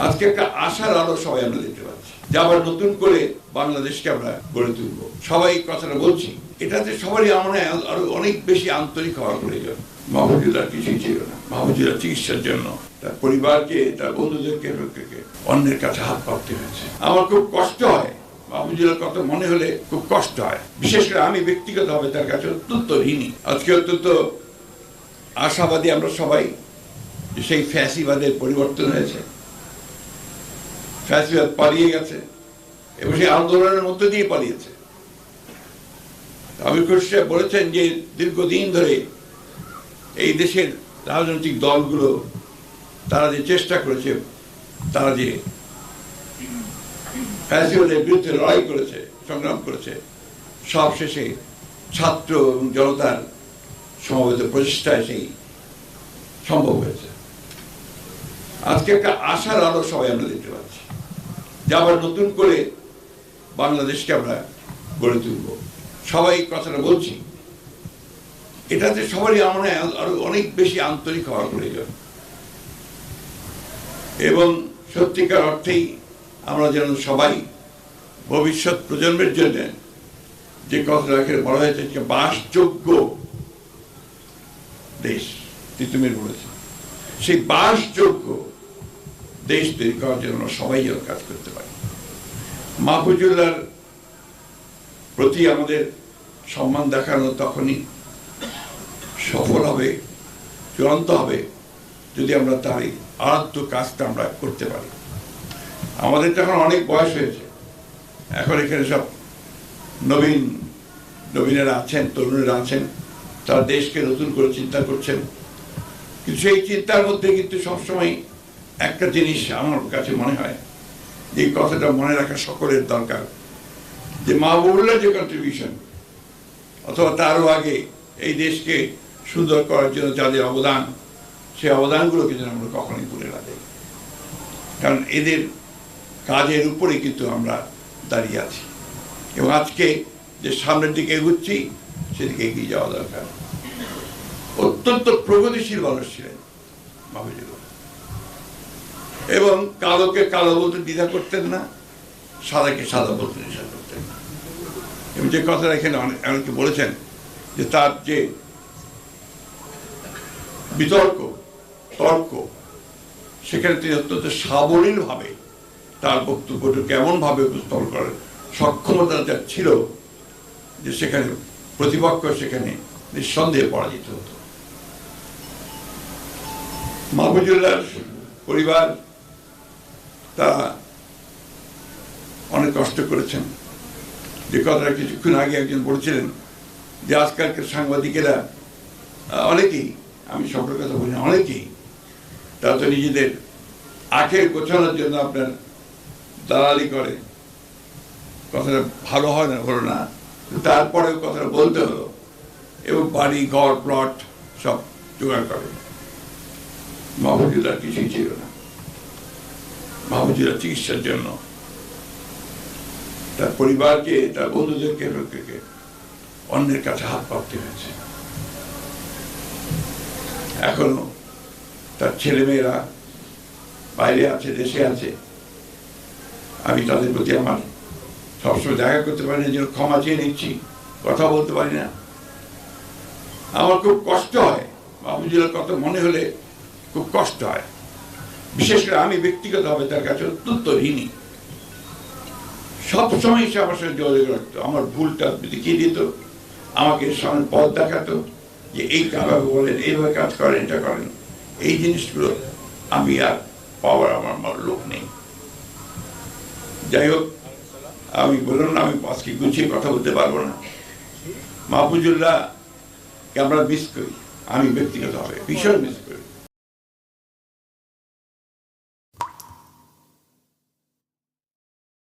আজকে একটা আশার আলো সবাই আমরা দেখতে পাচ্ছি যে আবার নতুন করে বাংলাদেশকে আমরা গড়ে তুলবো। সবাই কথাটা বলছি, এটাতে সবারই আমার আরো অনেক বেশি আন্তরিক হওয়ার প্রয়োজন। মাহফুজুল্লাহ কিছুই ছিল না, মাহফুজুল্লাহ চিকিৎসার জন্য তার পরিবারকে, তার বন্ধুদেরকে অন্যের কাছে হাত পাততে হয়েছে। আমার খুব কষ্ট হয়, মাহফুজুল্লাহর কথা মনে হলে খুব কষ্ট হয়। বিশেষ করে আমি ব্যক্তিগতভাবে তার কাছে অত্যন্ত ঋণী। আজকে অত্যন্ত আশাবাদী আমরা সবাই, সেই ফ্যাসিবাদের পরিবর্তন হয়েছে, ফ্যাসিবাদ পালিয়ে গেছে এবং সেই আন্দোলনের মধ্য দিয়ে পালিয়েছে। আমির খসরু বলেছেন যে দীর্ঘদিন ধরে এই দেশের রাজনৈতিক দলগুলো তারা যে চেষ্টা করেছে, তারা যে ফ্যাসিবাদের বিরুদ্ধে লড়াই করেছে, সংগ্রাম করেছে, সব শেষে ছাত্র এবং জনতার সমবেত প্রচেষ্টায় সেই সম্ভব হয়েছে। আজকে একটা আশার আলো সবাই আমরা দেখতে পাচ্ছি যে আবার নতুন করে বাংলাদেশকে আমরা গড়ে তুলব। সবাই কথাটা বলছি, এটাতে সবারই আমার আরো অনেক বেশি আন্তরিক হওয়ার প্রয়োজন এবং সত্যিকার অর্থেই আমরা যেন সবাই ভবিষ্যৎ প্রজন্মের জন্য যে কথাটা বলা হয়েছে যে বাসযোগ্য দেশ, তিতুমির বলেছে, সেই বাসযোগ্য দেশ তৈরি করার জন্য আমরা সবাই যেন কাজ করতে পারি। মাহফুজুল্লাহর প্রতি আমাদের সম্মান দেখানো তখনই সফল হবে, চূড়ান্ত হবে, যদি আমরা তার এই আরাধ্য কাজটা আমরা করতে পারি। আমাদের তো এখন অনেক বয়স হয়েছে, এখন এখানে সব নবীনেরা আছেন, তরুণেরা আছেন, তারা দেশকে নতুন করে চিন্তা করছেন। কিন্তু সেই চিন্তার মধ্যে কিন্তু সবসময় একটা জিনিস আমার কাছে মনে হয়, যে কথাটা মনে রাখা সকলের দরকার, যে মাহবুবুল্লাহর যে কন্ট্রিবিউশন অথবা তারও আগে এই দেশকে সুন্দর করার জন্য যাদের অবদান, সেই অবদানগুলোকে যেন আমরা কখনোই ভুলে না যাই। কারণ এদের কাজের উপরে কিন্তু আমরা দাঁড়িয়ে আছি এবং আজকে যে সামনের দিকে এগুচ্ছি সেদিকে এগিয়ে যাওয়া দরকার। অত্যন্ত প্রগতিশীল মানুষ ছিলেন মাহফুজুল্লাহ এবং কালোকে কালো বলতে দ্বিধা করতেন না, সাদাকে সাদা বলতে দ্বিধা করতেন না। এবং যে কথাটা এখানে অনেকে বলেছেন যে তার যে তর্ক, সেখানে তিনি অত্যন্ত সাবলীলভাবে তার বক্তব্যটা কেমনভাবে উপস্থাপন করার সক্ষমতা যার ছিল, যে সেখানে প্রতিপক্ষ সেখানে নিঃসন্দেহে পরাজিত হতো। মাহফুজুল্লাহর পরিবার তারা অনেক কষ্ট করেছেন। যে কথাটা কিছুক্ষণ আগে একজন বলছিলেন যে আজকালকার সাংবাদিকেরা অনেকেই, আমি সকলের কথা বলি না, অনেকেই তারা তো নিজেদের আখের গোছানোর জন্য আপনার দালালি করে। কথাটা ভালো হয় না, হলো না, তারপরেও কথাটা বলতে হলো এবং বাড়ি ঘর প্লট সব জোগাড় করে। মাহফুজুল্লাহ কিছুই ছিল না, মাহফুজুল্লাহ চিকিৎসার জন্য তার পরিবারকে, তার বন্ধুদেরকে অন্যের কাছে হাত পাততে হয়েছে। এখনো তার ছেলেমেয়েরা বাইরে আছে, দেশে আছে। আমি তাদের প্রতি আমার সবসময় দেখা করতে পারি না, যেন ক্ষমা চেয়ে নিচ্ছি, কথা বলতে পারি না। আমার খুব কষ্ট হয়, মাহফুজুল্লাহর কথা মনে হলে খুব কষ্ট হয়। বিশেষ করে আমি ব্যক্তিগতভাবে তার কাছে অত্যন্ত ঋণী। সবসময় সে আমার সঙ্গে যোগাযোগ রাখতো, আমার ভুলটা দেখিয়ে দিত, আমাকে সামনে পথ দেখাতো যে এই কাভাবে বলেন, এইভাবে কাজ করেন, এটা করেন। এই জিনিসগুলো আমি আর পাওয়ার আমার লোক নেই। যাই হোক, আমি বললাম না, আমি আজকে গুছিয়ে কথা বলতে পারবো না। মাহফুজুল্লাহকে আমরা মিস করি, আমি ব্যক্তিগতভাবে ভীষণ মিস করি।